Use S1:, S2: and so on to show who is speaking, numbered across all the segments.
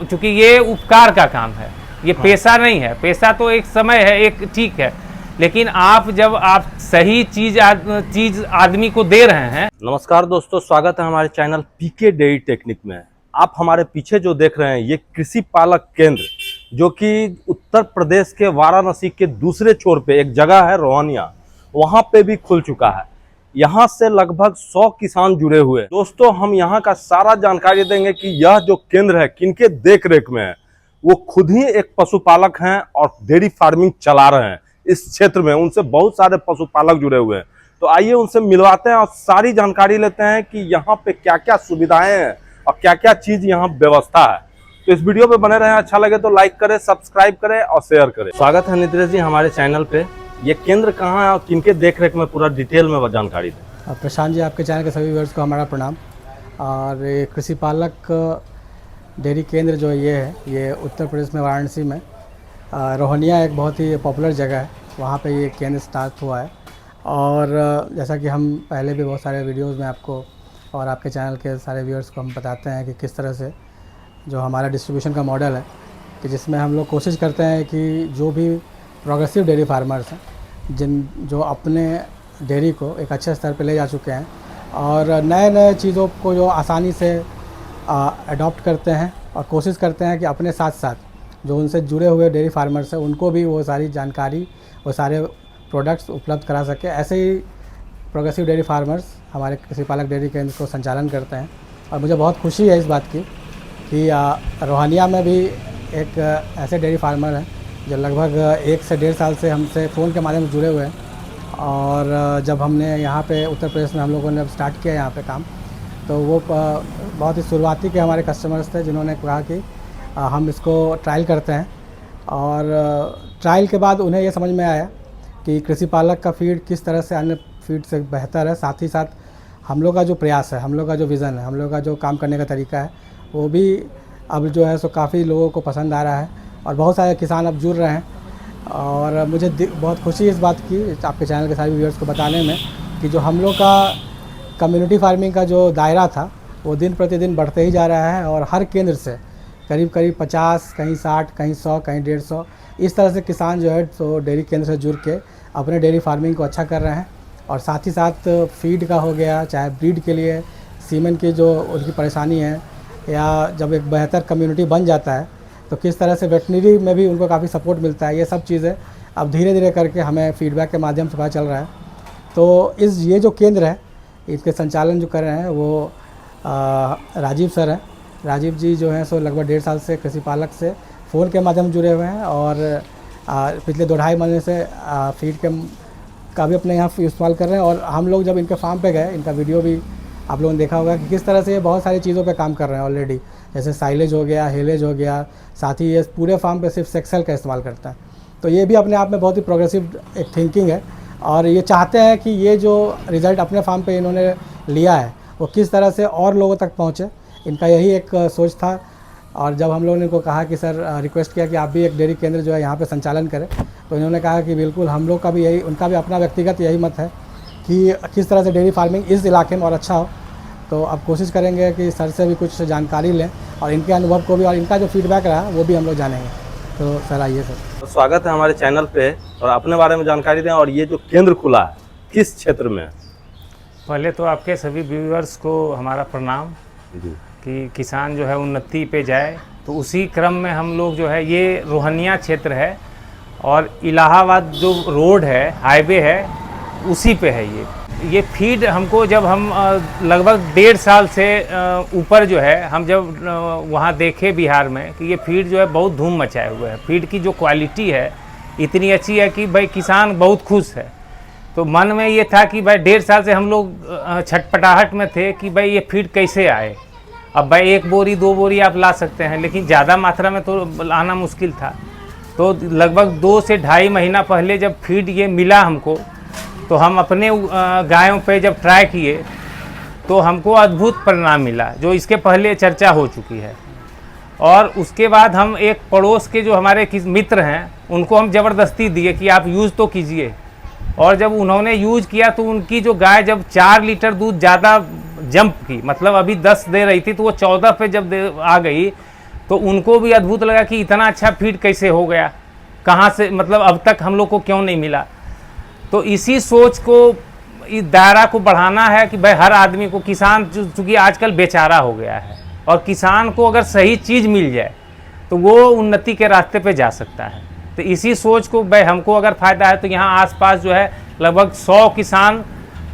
S1: क्योंकि ये उपकार का काम है, ये पैसा नहीं है। पैसा तो एक समय है, एक ठीक है, लेकिन जब आप सही चीज आदमी को दे रहे हैं।
S2: नमस्कार दोस्तों, स्वागत है हमारे चैनल पीके डेयरी टेक्निक में। आप हमारे पीछे जो देख रहे हैं ये कृषि पालक केंद्र, जो कि उत्तर प्रदेश के वाराणसी के दूसरे छोर पे एक जगह है रोहनिया, वहां पे भी खुल चुका है। यहाँ से लगभग 100 किसान जुड़े हुए। दोस्तों, हम यहाँ का सारा जानकारी देंगे कि यह जो केंद्र है किनके देख रेख में है। वो खुद ही एक पशुपालक हैं और डेयरी फार्मिंग चला रहे हैं इस क्षेत्र में। उनसे बहुत सारे पशुपालक जुड़े हुए हैं, तो आइए उनसे मिलवाते हैं और सारी जानकारी लेते हैं कि यहाँ पे क्या क्या सुविधाएं हैं और क्या क्या चीज यहाँ व्यवस्था है। तो इस वीडियो पे बने रहें। अच्छा लगे तो लाइक करें, सब्सक्राइब करें और शेयर करें। स्वागत है नितेश जी हमारे चैनल पे। ये केंद्र कहाँ है और किनके देख रेख में, पूरा डिटेल में जानकारी दें।
S3: प्रशांत जी, आपके चैनल के सभी व्यूअर्स को हमारा प्रणाम। और ये कृषि पालक डेयरी केंद्र जो ये है, ये उत्तर प्रदेश में वाराणसी में रोहनिया एक बहुत ही पॉपुलर जगह है, वहाँ पे ये केंद्र स्टार्ट हुआ है। और जैसा कि हम पहले भी बहुत सारे वीडियोस में आपको और आपके चैनल के सारे व्यूअर्स को हम बताते हैं कि किस तरह से जो हमारा डिस्ट्रीब्यूशन का मॉडल है, कि जिसमें हम लोग कोशिश करते हैं कि जो भी प्रोग्रेसिव डेयरी फार्मर्स हैं, जो अपने डेयरी को एक अच्छे स्तर पे ले जा चुके हैं और नए चीज़ों को जो आसानी से अडॉप्ट करते हैं, और कोशिश करते हैं कि अपने साथ साथ जो उनसे जुड़े हुए डेयरी फार्मर्स हैं उनको भी वो सारी जानकारी, वो सारे प्रोडक्ट्स उपलब्ध करा सके। ऐसे ही प्रोग्रेसिव डेयरी फार्मर्स हमारे कृषि पालक डेयरी केंद्र को संचालन करते हैं। और मुझे बहुत खुशी है इस बात की कि रोहनिया में भी एक ऐसे डेयरी फार्मर हैं जो लगभग 1 से 1.5 साल से हमसे फ़ोन के माध्यम से जुड़े हुए हैं। और जब हमने यहाँ पे उत्तर प्रदेश में हम लोगों ने स्टार्ट किया यहाँ पे काम, तो वो बहुत ही शुरुआती के हमारे कस्टमर्स थे जिन्होंने कहा कि हम इसको ट्रायल करते हैं। और ट्रायल के बाद उन्हें ये समझ में आया कि कृषि पालक का फीड किस तरह से अन्य फीड से बेहतर है। साथ ही साथ हम लोग का जो प्रयास है, हम लोग का जो विज़न है, हम लोग का जो काम करने का तरीका है, वो भी अब जो है सो काफ़ी लोगों को पसंद आ रहा है और बहुत सारे किसान अब जुड़ रहे हैं। और मुझे बहुत खुशी इस बात की, आपके चैनल के सारे व्यूअर्स को बताने में, कि जो हम लोग का कम्युनिटी फार्मिंग का जो दायरा था वो दिन प्रतिदिन बढ़ते ही जा रहा है। और हर केंद्र से करीब 50, कहीं 60, कहीं 100, कहीं 150 इस तरह से किसान जो है तो डेयरी केंद्र से जुड़ के अपने डेयरी फार्मिंग को अच्छा कर रहे हैं। और साथ ही साथ फीड का हो गया, चाहे ब्रीड के लिए सीमेन की जो उनकी परेशानी है, या जब एक बेहतर कम्युनिटी बन जाता है तो किस तरह से वेटनरी में भी उनको काफ़ी सपोर्ट मिलता है। ये सब चीज़ें अब धीरे धीरे करके हमें फीडबैक के माध्यम से पता चल रहा है। तो ये जो केंद्र है, इसके संचालन जो कर रहे हैं वो राजीव सर हैं। राजीव जी जो हैं सो लगभग 1.5 साल से कृषि पालक से फ़ोन के माध्यम से जुड़े हुए हैं और पिछले 2-2.5 महीने से फीड का भी अपने यहाँ इस्तेमाल कर रहे हैं। और हम लोग जब इनके फार्म पे गए, इनका वीडियो भी आप लोगों ने देखा होगा कि किस तरह से ये बहुत सारी चीज़ों पे काम कर रहे हैं ऑलरेडी, जैसे साइलेज हो गया, हेलेज हो गया। साथ ही ये पूरे फार्म पे सिर्फ सेक्सेल का इस्तेमाल करता है। तो ये भी अपने आप में बहुत ही प्रोग्रेसिव एक थिंकिंग है। और ये चाहते हैं कि ये जो रिज़ल्ट अपने फार्म पे इन्होंने लिया है वो किस तरह से और लोगों तक पहुँचे, इनका यही एक सोच था। और जब हम लोगों ने इनको कहा कि सर, रिक्वेस्ट किया कि आप भी एक डेयरी केंद्र जो है यहाँ पे संचालन करें, तो इन्होंने कहा कि बिल्कुल, हम लोग का भी यही, उनका भी अपना व्यक्तिगत यही मत है कि किस तरह से डेयरी फार्मिंग इस इलाके में और अच्छा हो। तो अब कोशिश करेंगे कि सर से भी कुछ जानकारी लें और इनके अनुभव को भी, और इनका जो फीडबैक रहा वो भी हम लोग जानेंगे। तो सर आइए सर।
S2: तो स्वागत है हमारे चैनल पे, और अपने बारे में जानकारी दें। और ये जो केंद्र खुला है किस क्षेत्र में है?
S1: पहले तो आपके सभी व्यूअर्स को हमारा प्रणाम
S2: जी।
S1: कि किसान जो है उन्नति पे जाए, तो उसी क्रम में हम लोग जो है, ये रोहनिया क्षेत्र है और इलाहाबाद जो रोड है, हाईवे है, उसी पे है ये फीड। हमको जब हम लगभग 1.5 साल से ऊपर जो है, हम जब वहाँ देखे बिहार में कि ये फीड जो है बहुत धूम मचाए हुए है। फीड की जो क्वालिटी है इतनी अच्छी है कि भाई किसान बहुत खुश है। तो मन में ये था कि भाई 1.5 साल से हम लोग छटपटाहट में थे कि भाई ये फीड कैसे आए। अब भाई 1 बोरी 2 बोरी आप ला सकते हैं, लेकिन ज़्यादा मात्रा में तो लाना मुश्किल था। तो लगभग 2 से 2.5 महीना पहले जब फीड ये मिला हमको, तो हम अपने गायों पे जब ट्राई किए तो हमको अद्भुत परिणाम मिला, जो इसके पहले चर्चा हो चुकी है। और उसके बाद हम एक पड़ोस के जो हमारे मित्र हैं उनको हम ज़बरदस्ती दिए कि आप यूज़ तो कीजिए। और जब उन्होंने यूज़ किया तो उनकी जो गाय जब 4 लीटर दूध ज़्यादा जंप की, मतलब अभी 10 दे रही थी तो वो 14 पे जब आ गई, तो उनको भी अद्भुत लगा कि इतना अच्छा फीड कैसे हो गया, कहाँ से, मतलब अब तक हम लोग को क्यों नहीं मिला। तो इसी सोच को, इस दायरा को बढ़ाना है कि भाई हर आदमी को, किसान चूँकि आजकल बेचारा हो गया है, और किसान को अगर सही चीज़ मिल जाए तो वो उन्नति के रास्ते पे जा सकता है। तो इसी सोच को भाई हमको अगर फ़ायदा है, तो यहाँ आसपास जो है लगभग 100 किसान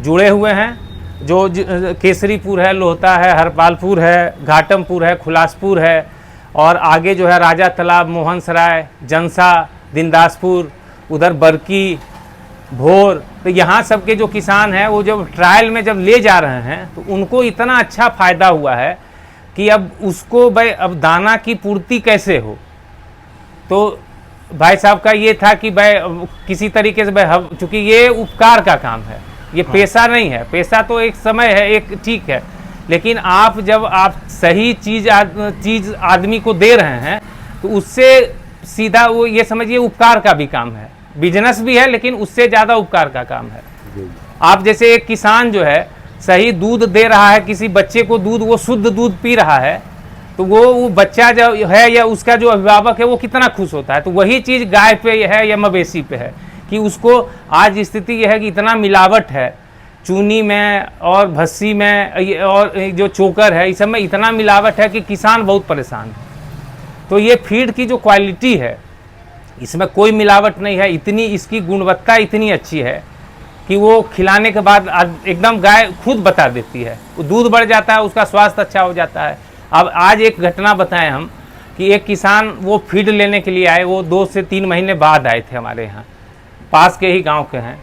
S1: जुड़े हुए हैं, जो केसरीपुर है, लोहता है, हरपालपुर है, घाटमपुर है, खुलासपुर है, और आगे जो है राजा तालाब, मोहनसराय, जनसा, दिनदासपुर, उधर बरकी, भोर। तो यहाँ सब के जो किसान हैं वो जब ट्रायल में जब ले जा रहे हैं तो उनको इतना अच्छा फ़ायदा हुआ है कि अब उसको भाई अब दाना की पूर्ति कैसे हो। तो भाई साहब का ये था कि भाई किसी तरीके से भाई हम, चूँकि ये उपकार का काम है, ये पेशा नहीं है। पेशा तो एक समय है, एक ठीक है, लेकिन आप जब आप सही चीज़ आदमी को दे रहे हैं तो उससे सीधा वो ये समझिए उपकार का भी काम है। बिजनेस भी है लेकिन उससे ज़्यादा उपकार का काम है। आप जैसे एक किसान जो है सही दूध दे रहा है, किसी बच्चे को दूध, वो शुद्ध दूध पी रहा है, तो वो बच्चा जो है या उसका जो अभिभावक है वो कितना खुश होता है। तो वही चीज़ गाय पे है या मवेशी पे है कि उसको आज स्थिति यह है कि इतना मिलावट है चूनी में और भस्सी में और जो चोकर है, इस सब में इतना मिलावट है कि किसान बहुत परेशान है। तो ये फीड की जो क्वालिटी है इसमें कोई मिलावट नहीं है, इतनी इसकी गुणवत्ता इतनी अच्छी है कि वो खिलाने के बाद एकदम गाय खुद बता देती है, वो दूध बढ़ जाता है, उसका स्वास्थ्य अच्छा हो जाता है। अब आज एक घटना बताएं हम कि एक किसान वो फीड लेने के लिए आए, वो 2 से 3 महीने बाद आए थे हमारे यहाँ, पास के ही गांव के हैं।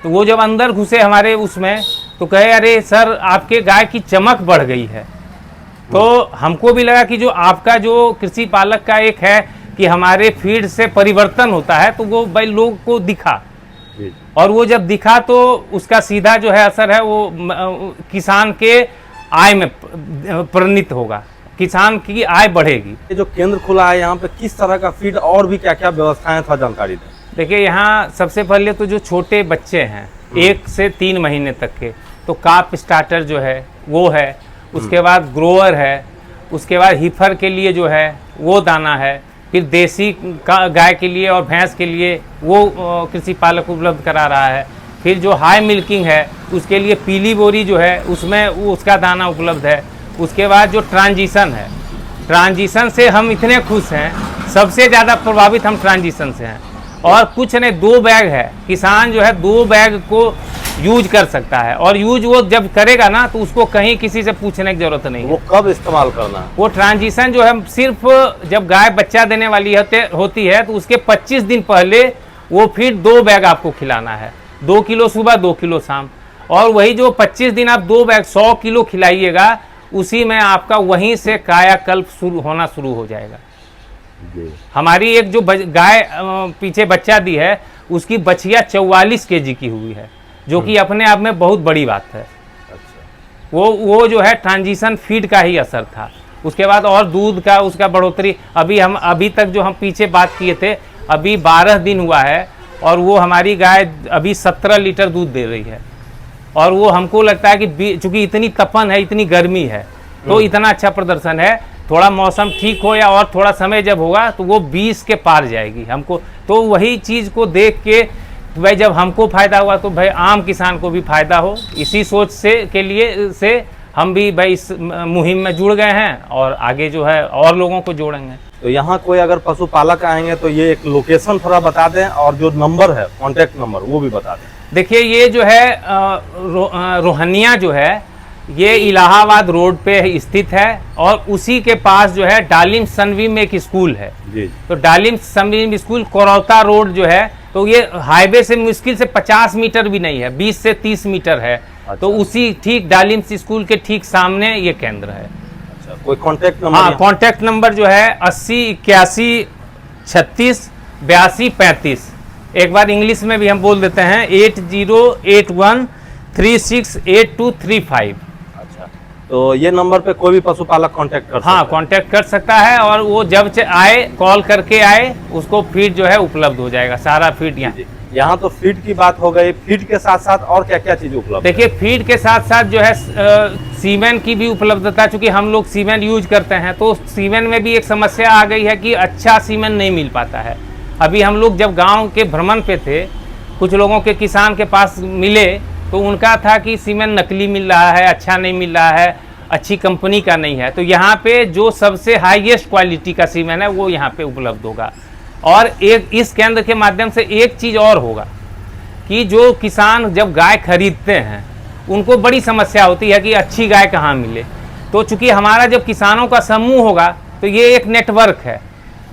S1: तो वो जब अंदर घुसे हमारे उसमें तो कहे अरे सर आपके गाय की चमक बढ़ गई है। तो हमको भी लगा कि जो आपका जो कृषि पालक का एक है कि हमारे फीड से परिवर्तन होता है, तो वो भाई लोग को दिखा, और वो जब दिखा तो उसका सीधा जो है असर है वो किसान के आय में परिणित होगा, किसान की आय बढ़ेगी।
S2: ये जो केंद्र खुला है यहाँ पे किस तरह का फीड और भी क्या क्या व्यवस्थाएं था, जानकारी दें।
S1: देखिए यहाँ सबसे पहले तो जो छोटे बच्चे हैं 1 से 3 महीने तक के, तो काप स्टार्टर जो है वो है, उसके बाद ग्रोअर है, उसके बाद हीफर के लिए जो है वो दाना है, फिर देसी गाय के लिए और भैंस के लिए वो कृषि पालक उपलब्ध करा रहा है। फिर जो हाई मिल्किंग है उसके लिए पीली बोरी जो है उसमें उसका दाना उपलब्ध है। उसके बाद जो ट्रांजिशन है, ट्रांजिशन से हम इतने खुश हैं, सबसे ज़्यादा प्रभावित हम ट्रांजिशन से हैं। और कुछ नहीं, 2 बैग है, किसान जो है 2 बैग को यूज कर सकता है, और यूज वो जब करेगा ना तो उसको कहीं किसी से पूछने की जरूरत नहीं है।
S2: वो कब इस्तेमाल करना है?
S1: वो ट्रांजिशन जो है सिर्फ जब गाय बच्चा देने वाली होती है तो उसके 25 दिन पहले वो फिर 2 बैग आपको खिलाना है, 2 किलो सुबह 2 किलो शाम। और वही जो 25 दिन आप 2 बैग 100 किलो खिलाइएगा, उसी में आपका वहीं से कायाकल्प होना शुरू हो जाएगा। हमारी एक जो गाय पीछे बच्चा दी है उसकी बछिया 44 kg की हुई है, जो कि अपने आप में बहुत बड़ी बात है। अच्छा। वो जो है ट्रांजिशन फीड का ही असर था। उसके बाद और दूध का उसका बढ़ोतरी, अभी तक जो हम पीछे बात किए थे, अभी 12 दिन हुआ है और वो हमारी गाय अभी 17 लीटर दूध दे रही है। और वो हमको लगता है कि चूंकि इतनी तपन है, इतनी गर्मी है, तो इतना अच्छा प्रदर्शन है। थोड़ा मौसम ठीक हो या और थोड़ा समय जब होगा तो वो 20 के पार जाएगी हमको। तो वही चीज़ को देख के भाई जब हमको फ़ायदा हुआ तो भाई आम किसान को भी फ़ायदा हो, इसी सोच से हम भी भाई इस मुहिम में जुड़ गए हैं और आगे जो है और लोगों को जोड़ेंगे।
S2: तो यहाँ कोई अगर पशुपालक आएंगे तो ये एक लोकेशन थोड़ा बता दें, और जो नंबर है, कॉन्टैक्ट नंबर, वो भी बता दें। देखिए
S1: ये जो है रोहनिया जो है ये इलाहाबाद रोड पे स्थित है, और उसी के पास जो है डालिम सनवीम एक स्कूल है जी। तो डालिम सनवीम स्कूल कोरौता रोड जो है, तो ये हाईवे से मुश्किल से 50 मीटर भी नहीं है, 20 से 30 मीटर है। अच्छा। तो उसी ठीक डालिम स्कूल के ठीक सामने ये केंद्र है।
S2: अच्छा, कोई कॉन्टैक्ट नंबर?
S1: हाँ, कॉन्टैक्ट नंबर जो है 80 81 36 82 35। एक बार इंग्लिश में भी हम बोल देते हैं 8081 368235।
S2: अच्छा, तो ये नंबर पे कोई भी पशुपालक कांटेक्ट कर सकता है?
S1: हाँ, कांटेक्ट कर सकता है, और वो जब आए कॉल करके आए उसको फीड जो है उपलब्ध हो जाएगा, सारा फीड यहाँ।
S2: यहाँ तो फीड की बात हो गई, फीड के साथ साथ और क्या क्या चीज़ उपलब्ध है?
S1: देखिए फीड के साथ साथ जो है सीमेंट की भी उपलब्धता, चूँकि हम लोग सीमेंट यूज करते हैं तो सीमेंट में भी एक समस्या आ गई है कि अच्छा सीमेंट नहीं मिल पाता है। अभी हम लोग जब गांव के भ्रमण पे थे, कुछ लोगों के किसान के पास मिले तो उनका था कि सीमेंट नकली मिल रहा है, अच्छा नहीं मिल रहा है, अच्छी कंपनी का नहीं है। तो यहाँ पे जो सबसे हाईएस्ट क्वालिटी का सीमेंट है वो यहाँ पे उपलब्ध होगा। और एक इस केंद्र के माध्यम से एक चीज़ और होगा कि जो किसान जब गाय खरीदते हैं उनको बड़ी समस्या होती है कि अच्छी गाय कहाँ मिले। तो चूंकि हमारा जब किसानों का समूह होगा तो ये एक नेटवर्क है,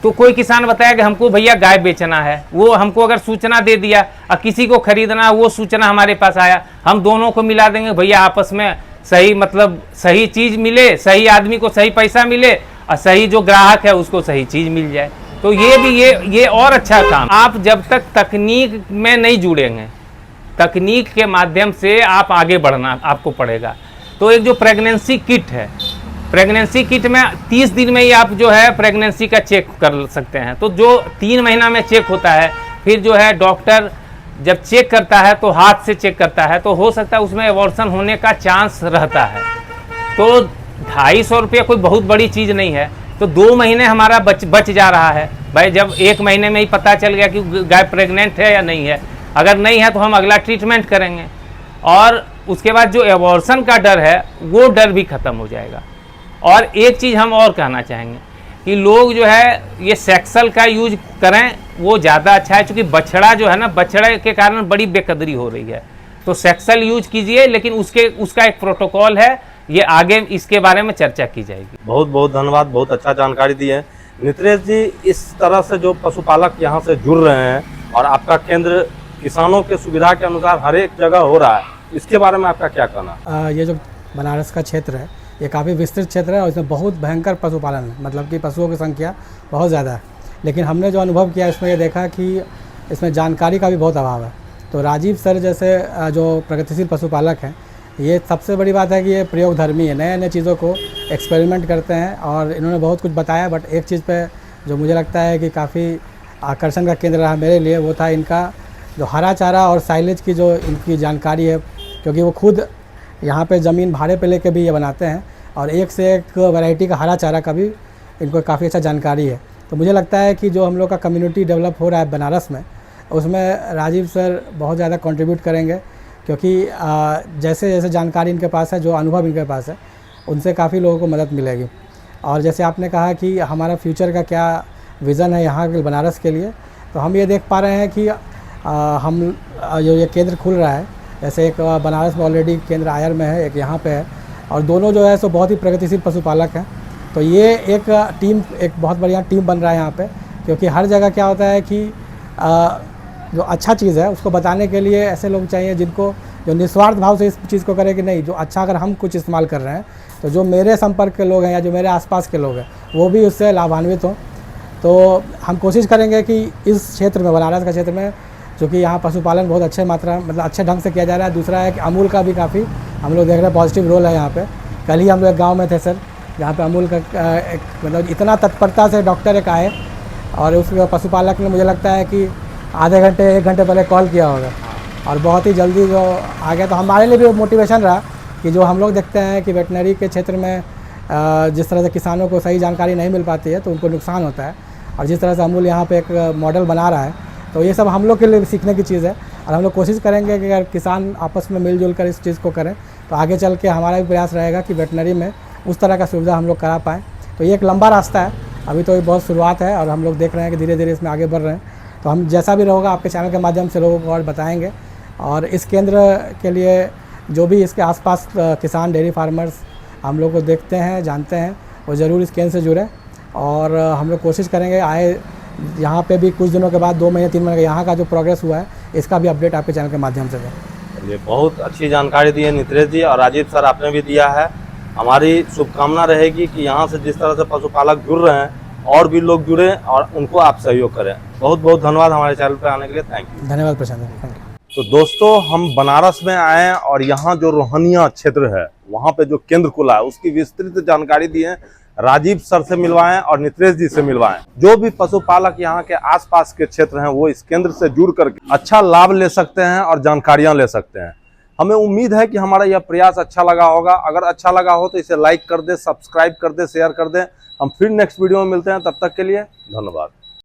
S1: तो कोई किसान बताया कि हमको भैया गाय बेचना है, वो हमको अगर सूचना दे दिया और किसी को खरीदना वो सूचना हमारे पास आया, हम दोनों को मिला देंगे भैया, आपस में सही मतलब सही चीज़ मिले, सही आदमी को सही पैसा मिले और सही जो ग्राहक है उसको सही चीज़ मिल जाए। तो ये भी ये और अच्छा काम। आप जब तक तकनीक में नहीं जुड़ेंगे, तकनीक के माध्यम से आप आगे बढ़ना आपको पड़ेगा। तो एक जो प्रेगनेंसी किट है, प्रेगनेंसी किट में 30 दिन में ही आप जो है प्रेगनेंसी का चेक कर सकते हैं। तो जो 3 महीना में चेक होता है, फिर जो है डॉक्टर जब चेक करता है तो हाथ से चेक करता है, तो हो सकता है उसमें एबॉर्शन होने का चांस रहता है। तो 250 रुपये कोई बहुत बड़ी चीज़ नहीं है। तो 2 महीने हमारा बच जा रहा है भाई। जब 1 महीने में ही पता चल गया कि गाय प्रेग्नेंट है या नहीं है, अगर नहीं है तो हम अगला ट्रीटमेंट करेंगे और उसके बाद जो एबॉर्शन का डर है वो डर भी ख़त्म हो जाएगा। और एक चीज़ हम और कहना चाहेंगे कि लोग जो है ये सेक्सल का यूज करें, वो ज़्यादा अच्छा है। क्योंकि बछड़ा जो है ना, बछड़े के कारण बड़ी बेकदरी हो रही है। तो सेक्सल यूज कीजिए, लेकिन उसका एक प्रोटोकॉल है, ये आगे इसके बारे में चर्चा की जाएगी।
S2: बहुत बहुत धन्यवाद, बहुत अच्छा जानकारी दी है नित्रेश जी। इस तरह से जो पशुपालक यहाँ से जुड़ रहे हैं और आपका केंद्र किसानों के सुविधा के अनुसार हर एक जगह हो रहा है, इसके बारे में आपका क्या कहना?
S3: ये जो बनारस का क्षेत्र है ये काफ़ी विस्तृत क्षेत्र है और इसमें बहुत भयंकर पशुपालन है, मतलब कि पशुओं की संख्या बहुत ज़्यादा है। लेकिन हमने जो अनुभव किया इसमें ये देखा कि इसमें जानकारी का भी बहुत अभाव है। तो राजीव सर जैसे जो प्रगतिशील पशुपालक हैं, ये सबसे बड़ी बात है कि ये प्रयोगधर्मी है, नए नए चीज़ों को एक्सपेरिमेंट करते हैं और इन्होंने बहुत कुछ बताया। बट एक चीज़ पे जो मुझे लगता है कि काफ़ी आकर्षण का केंद्र रहा मेरे लिए, वो था इनका जो हरा चारा और साइलेज की जो इनकी जानकारी है। क्योंकि वो खुद यहाँ पे ज़मीन भाड़े पे लेके भी ये बनाते हैं और एक से एक वैरायटी का हरा चारा का भी इनको काफ़ी अच्छा जानकारी है। तो मुझे लगता है कि जो हम लोग का कम्युनिटी डेवलप हो रहा है बनारस में, उसमें राजीव सर बहुत ज़्यादा कंट्रीब्यूट करेंगे। क्योंकि जैसे जैसे जानकारी इनके पास है, जो अनुभव इनके पास है, उनसे काफ़ी लोगों को मदद मिलेगी। और जैसे आपने कहा कि हमारा फ्यूचर का क्या विज़न है यहाँ के बनारस के लिए, तो हम ये देख पा रहे हैं कि हम जो ये केंद्र खुल रहा है, जैसे एक बनारस में ऑलरेडी केंद्र आयर में है, एक यहाँ पे है, और दोनों जो है सो बहुत ही प्रगतिशील पशुपालक हैं। तो ये एक टीम, एक बहुत बढ़िया टीम बन रहा है यहाँ पे। क्योंकि हर जगह क्या होता है कि जो अच्छा चीज़ है उसको बताने के लिए ऐसे लोग चाहिए जिनको जो निस्वार्थ भाव से इस चीज़ को करे कि नहीं, जो अच्छा अगर हम कुछ इस्तेमाल कर रहे हैं तो जो मेरे संपर्क के लोग हैं या जो मेरे आसपास के लोग हैं वो भी उससे लाभान्वित हों। तो हम कोशिश करेंगे कि इस क्षेत्र में, बनारस का क्षेत्र में, चूँकि यहाँ पशुपालन बहुत अच्छे मात्रा मतलब अच्छे ढंग से किया जा रहा है। दूसरा है कि अमूल का भी काफ़ी हम लोग देख रहे हैं पॉजिटिव रोल है यहाँ पे। कल ही हम लोग एक गाँव में थे सर, जहाँ पे अमूल का एक मतलब इतना तत्परता से डॉक्टर एक आए और उस पशुपालक ने मुझे लगता है कि आधे घंटे 1 घंटे पहले कॉल किया होगा और बहुत ही जल्दी जो आ गया। तो हमारे लिए भी मोटिवेशन रहा कि जो हम लोग देखते हैं कि वेटनरी के क्षेत्र में जिस तरह से किसानों को सही जानकारी नहीं मिल पाती है तो उनको नुकसान होता है, और जिस तरह से अमूल यहाँ पे एक मॉडल बना रहा है, तो ये सब हम लोग के लिए सीखने की चीज़ है। और हम लोग कोशिश करेंगे कि अगर किसान आपस में मिलजुल कर इस चीज़ को करें तो आगे चल के हमारा भी प्रयास रहेगा कि वेटनरी में उस तरह का सुविधा हम लोग करा पाएँ। तो ये एक लंबा रास्ता है, अभी तो ये बहुत शुरुआत है और हम लोग देख रहे हैं कि धीरे धीरे इसमें आगे बढ़ रहे हैं। तो हम जैसा भी रहेगा आपके चैनल के माध्यम से लोगों को और बताएंगे। और इस केंद्र के लिए जो भी इसके आसपास किसान डेयरी फार्मर्स हम लोग को देखते हैं, जानते हैं, वो ज़रूर इस केंद्र से जुड़े। और हम लोग कोशिश करेंगे आए यहाँ पे भी कुछ दिनों के बाद 2 महीने 3 महीने यहाँ का जो प्रोग्रेस हुआ है इसका भी अपडेट आपके चैनल के माध्यम से दें।
S2: ये बहुत अच्छी जानकारी दी है नित्रेश जी, और राजीव सर आपने भी दिया है। हमारी शुभकामना रहेगी कि यहाँ से जिस तरह से पशुपालक जुड़ रहे हैं और भी लोग जुड़े और उनको आप सहयोग करें। बहुत बहुत धन्यवाद हमारे चैनल पर आने के लिए, थैंक यू।
S3: धन्यवाद प्रशांत, थैंक यू।
S2: तो दोस्तों, हम बनारस में आए और यहाँ जो रोहनिया क्षेत्र है वहाँ पे जो केंद्र खुला है उसकी विस्तृत जानकारी दी है राजीव सर से मिलवाएं और नित्रेश जी से मिलवाएं। जो भी पशुपालक यहाँ के आसपास के क्षेत्र हैं वो इस केंद्र से जुड़ करके अच्छा लाभ ले सकते हैं और जानकारियां ले सकते हैं। हमें उम्मीद है कि हमारा यह प्रयास अच्छा लगा होगा। अगर अच्छा लगा हो तो इसे लाइक कर दें, सब्सक्राइब कर दें, शेयर कर दें। हम फिर नेक्स्ट वीडियो में मिलते हैं, तब तक के लिए धन्यवाद।